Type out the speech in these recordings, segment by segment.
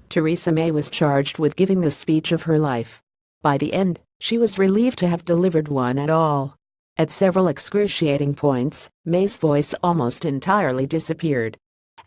Theresa May was charged with giving the speech of her life. By the end, she was relieved to have delivered one at all. At several excruciating points, May's voice almost entirely disappeared.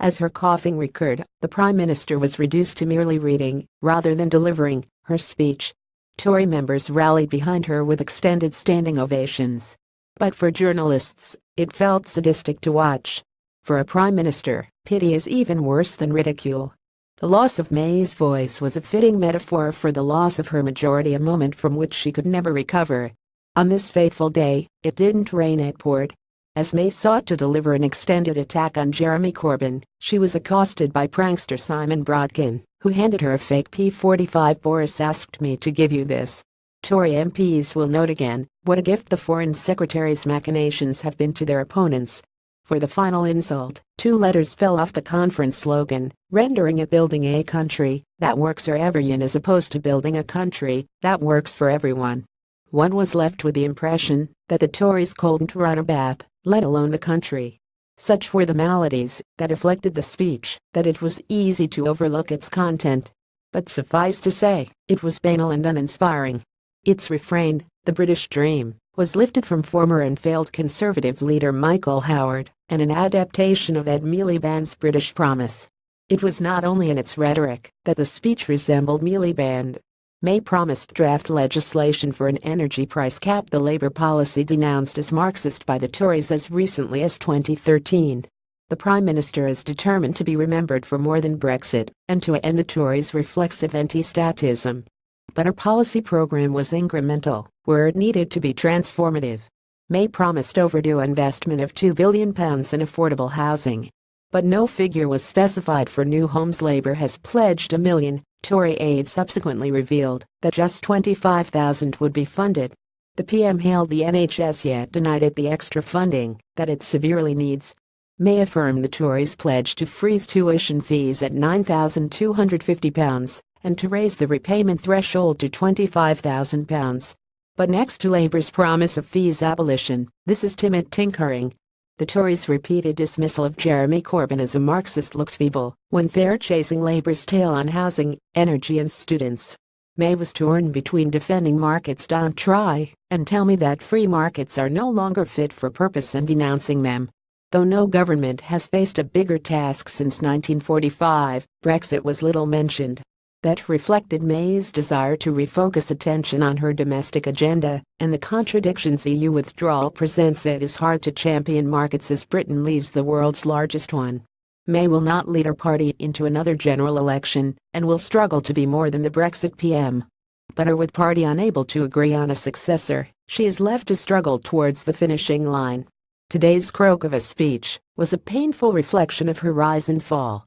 As her coughing recurred, the Prime Minister was reduced to merely reading, rather than delivering, her speech. Tory members rallied behind her with extended standing ovations. But for journalists, it felt sadistic to watch. For a Prime Minister, pity is even worse than ridicule. The loss of May's voice was a fitting metaphor for the loss of her majority, a moment from which she could never recover. On this fateful day, it didn't rain at Port. As May sought to deliver an extended attack on Jeremy Corbyn, she was accosted by prankster Simon Brodkin, who handed her a fake P45. "Boris asked me to give you this." Tory MPs will note again what a gift the Foreign Secretary's machinations have been to their opponents. For the final insult, 2 letters fell off the conference slogan, rendering it "building a country that works for everyone" as opposed to "building a country that works for everyone." One was left with the impression that the Tories couldn't run a bath, let alone the country. Such were the maladies that afflicted the speech that it was easy to overlook its content. But suffice to say, it was banal and uninspiring. Its refrain, "The British Dream," was lifted from former and failed Conservative leader Michael Howard, and an adaptation of Ed Miliband's British Promise. It was not only in its rhetoric that the speech resembled Miliband. May promised draft legislation for an energy price cap, the Labour policy denounced as Marxist by the Tories as recently as 2013. The Prime Minister is determined to be remembered for more than Brexit and to end the Tories' reflexive anti-statism. But her policy program was incremental, where it needed to be transformative. May promised overdue investment of £2 billion in affordable housing. But no figure was specified for new homes. Labour has pledged £1 million. Tory aide subsequently revealed that just 25,000 would be funded. The PM hailed the NHS yet denied it the extra funding that it severely needs. May affirmed the Tories' pledge to freeze tuition fees at £9,250 and to raise the repayment threshold to £25,000. But next to Labour's promise of fees abolition, this is timid tinkering. The Tories' repeated dismissal of Jeremy Corbyn as a Marxist looks feeble when they're chasing Labour's tail on housing, energy and students. May was torn between defending markets don't try and tell me that free markets are no longer fit for purpose and denouncing them. Though no government has faced a bigger task since 1945, Brexit was little mentioned. That reflected May's desire to refocus attention on her domestic agenda and the contradictions EU withdrawal presents. It is hard to champion markets as Britain leaves the world's largest one. May will not lead her party into another general election and will struggle to be more than the Brexit PM. But her with party unable to agree on a successor, she is left to struggle towards the finishing line. Today's croak of a speech was a painful reflection of her rise and fall.